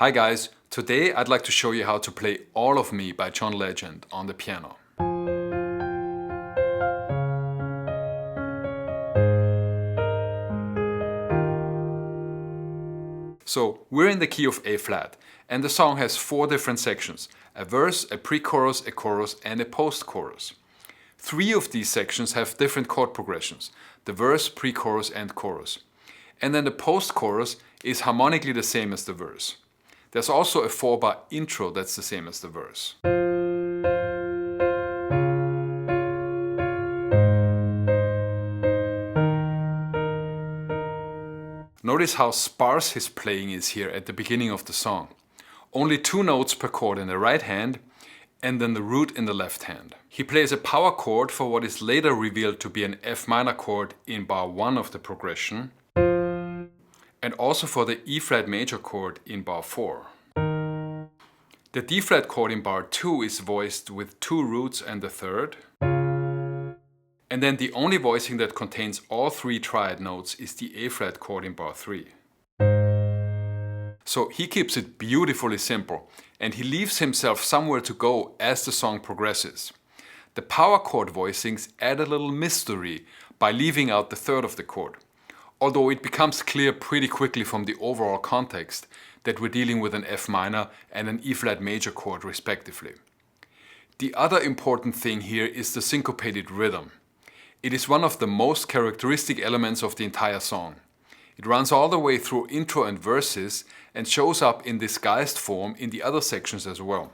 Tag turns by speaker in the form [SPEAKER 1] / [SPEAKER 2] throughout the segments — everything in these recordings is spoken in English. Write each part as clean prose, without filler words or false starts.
[SPEAKER 1] Hi guys, today I'd like to show you how to play All of Me by John Legend on the piano. So we're in the key of A flat, and the song has 4 different sections: a verse, a pre-chorus, a chorus and a post-chorus. 3 of these sections have different chord progressions: the verse, pre-chorus and chorus. And then the post-chorus is harmonically the same as the verse. There's also a 4-bar intro that's the same as the verse. Notice how sparse his playing is here at the beginning of the song. Only 2 notes per chord in the right hand and then the root in the left hand. He plays a power chord for what is later revealed to be an F minor chord in bar 1 of the progression, and also for the E flat major chord in bar 4. The D flat chord in bar 2 is voiced with 2 roots and the third. And then the only voicing that contains all 3 triad notes is the A flat chord in bar 3. So he keeps it beautifully simple, and he leaves himself somewhere to go as the song progresses. The power chord voicings add a little mystery by leaving out the third of the chord, although it becomes clear pretty quickly from the overall context that we're dealing with an F minor and an E flat major chord respectively. The other important thing here is the syncopated rhythm. It is one of the most characteristic elements of the entire song. It runs all the way through intro and verses and shows up in disguised form in the other sections as well.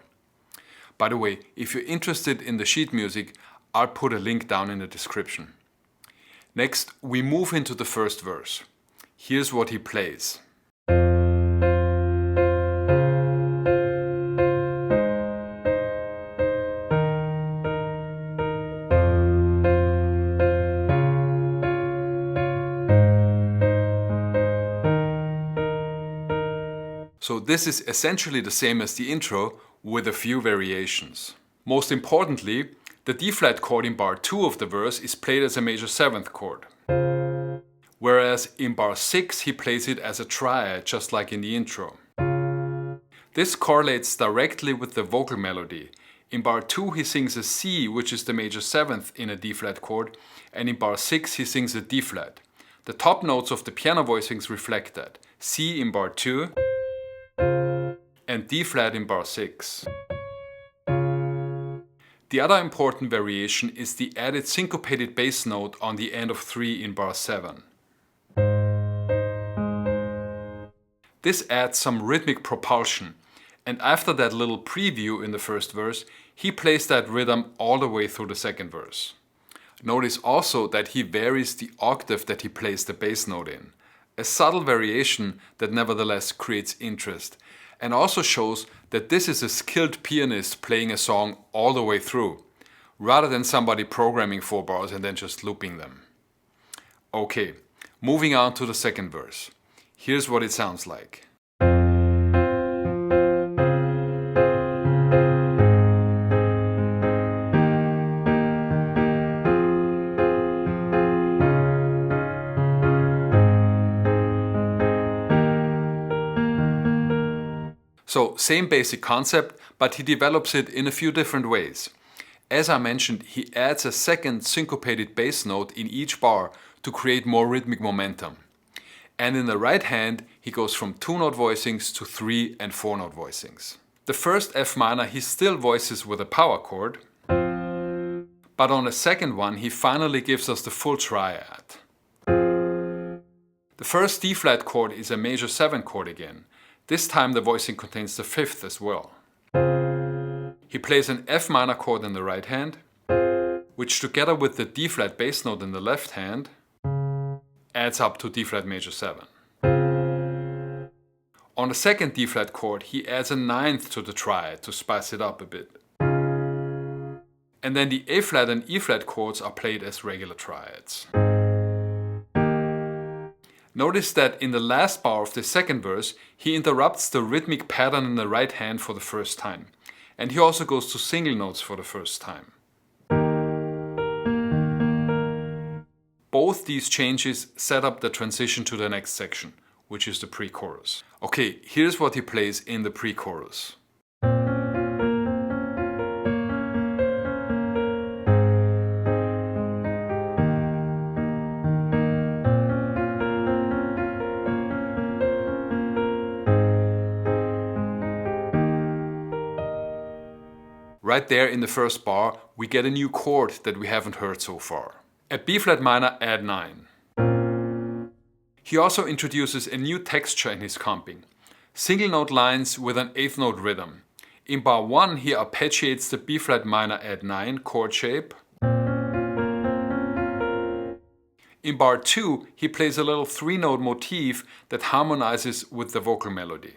[SPEAKER 1] By the way, if you're interested in the sheet music, I'll put a link down in the description. Next, we move into the first verse. Here's what he plays. So this is essentially the same as the intro with a few variations. Most importantly, the D flat chord in bar 2 of the verse is played as a major 7th chord. Whereas in bar 6 he plays it as a triad, just like in the intro. This correlates directly with the vocal melody. In bar 2 he sings a C, which is the major 7th in a D flat chord, and in bar 6 he sings a D flat. The top notes of the piano voicings reflect that: C in bar 2, and D flat in bar 6. The other important variation is the added syncopated bass note on the end of 3 in bar 7. This adds some rhythmic propulsion, and after that little preview in the first verse, he plays that rhythm all the way through the second verse. Notice also that he varies the octave that he plays the bass note in, a subtle variation that nevertheless creates interest, and also shows that this is a skilled pianist playing a song all the way through, rather than somebody programming 4 bars and then just looping them. Okay, moving on to the second verse. Here's what it sounds like. So same basic concept, but he develops it in a few different ways. As I mentioned, he adds a second syncopated bass note in each bar to create more rhythmic momentum. And in the right hand, he goes from 2-note voicings to 3 and 4-note voicings. The first F minor he still voices with a power chord, but on the second one he finally gives us the full triad. The first D flat chord is a major 7 chord again. This time the voicing contains the 5th as well. He plays an F minor chord in the right hand, which together with the D flat bass note in the left hand adds up to D flat major 7. On the second D flat chord he adds a 9th to the triad to spice it up a bit. And then the A flat and E flat chords are played as regular triads. Notice that in the last bar of the second verse, he interrupts the rhythmic pattern in the right hand for the first time. And he also goes to single notes for the first time. Both these changes set up the transition to the next section, which is the pre-chorus. Okay, here's what he plays in the pre-chorus. Right there in the first bar, we get a new chord that we haven't heard so far. At B flat minor, add 9. He also introduces a new texture in his comping. Single note lines with an 8th note rhythm. In bar 1 he arpeggiates the B flat minor add 9 chord shape. In bar 2 he plays a little 3-note motif that harmonizes with the vocal melody.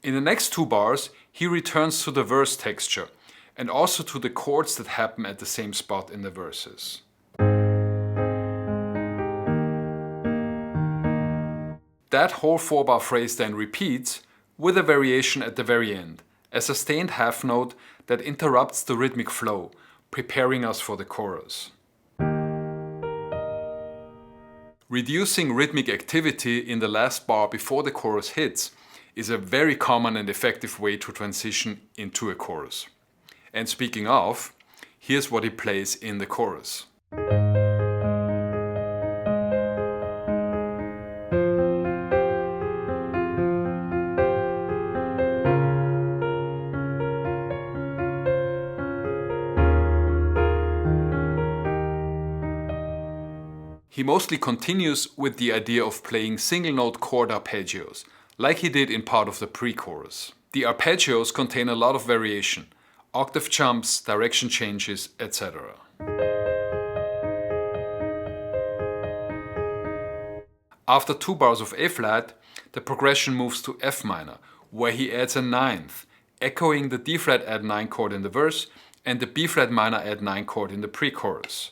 [SPEAKER 1] In the next 2 bars he returns to the verse texture and also to the chords that happen at the same spot in the verses. That whole 4-bar phrase then repeats with a variation at the very end, a sustained half note that interrupts the rhythmic flow, preparing us for the chorus. Reducing rhythmic activity in the last bar before the chorus hits is a very common and effective way to transition into a chorus. And speaking of, here's what he plays in the chorus. He mostly continues with the idea of playing single note chord arpeggios, like he did in part of the pre-chorus. The arpeggios contain a lot of variation, octave jumps, direction changes, etc. After 2 bars of A flat, the progression moves to F minor, where he adds a 9th, echoing the D flat add 9 chord in the verse and the B flat minor add 9 chord in the pre-chorus.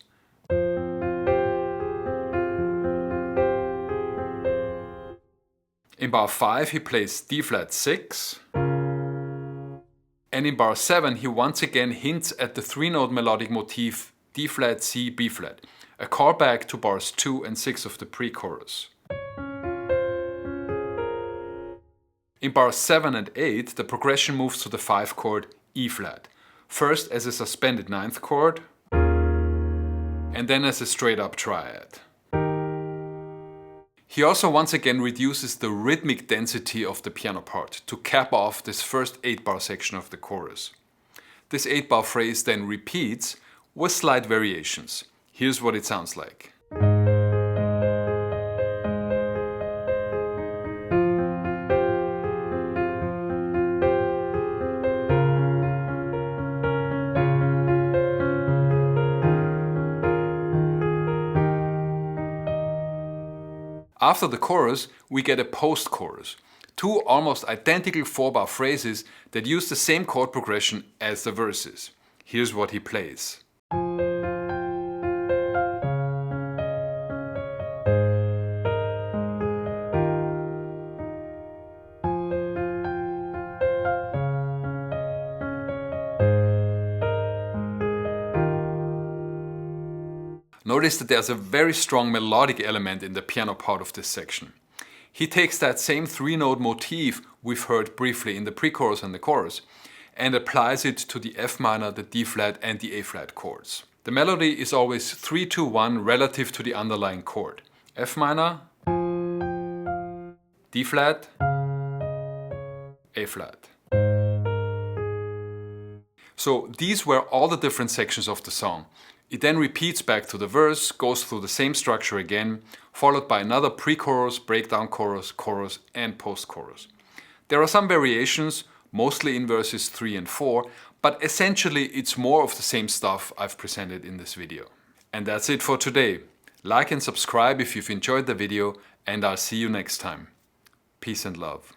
[SPEAKER 1] In bar 5 he plays D flat 6, and in bar 7 he once again hints at the 3-note melodic motif D flat C B flat, a callback to bars 2 and 6 of the pre-chorus. In bars 7 and 8 the progression moves to the 5 chord E flat, first as a suspended 9th chord and then as a straight up triad. He also once again reduces the rhythmic density of the piano part to cap off this first 8-bar section of the chorus. This 8-bar phrase then repeats with slight variations. Here's what it sounds like. After the chorus, we get a post-chorus, 2 almost identical 4-bar phrases that use the same chord progression as the verses. Here's what he plays. Notice that there's a very strong melodic element in the piano part of this section. He takes that same 3-note motif we've heard briefly in the pre-chorus and the chorus and applies it to the F minor, the D flat and the A flat chords. The melody is always 3-2-1 relative to the underlying chord. F minor, D flat, A flat. So these were all the different sections of the song. It then repeats back to the verse, goes through the same structure again, followed by another pre-chorus, breakdown chorus, chorus and post-chorus. There are some variations, mostly in verses 3 and 4, but essentially it's more of the same stuff I've presented in this video. And that's it for today. Like and subscribe if you've enjoyed the video, and I'll see you next time. Peace and love.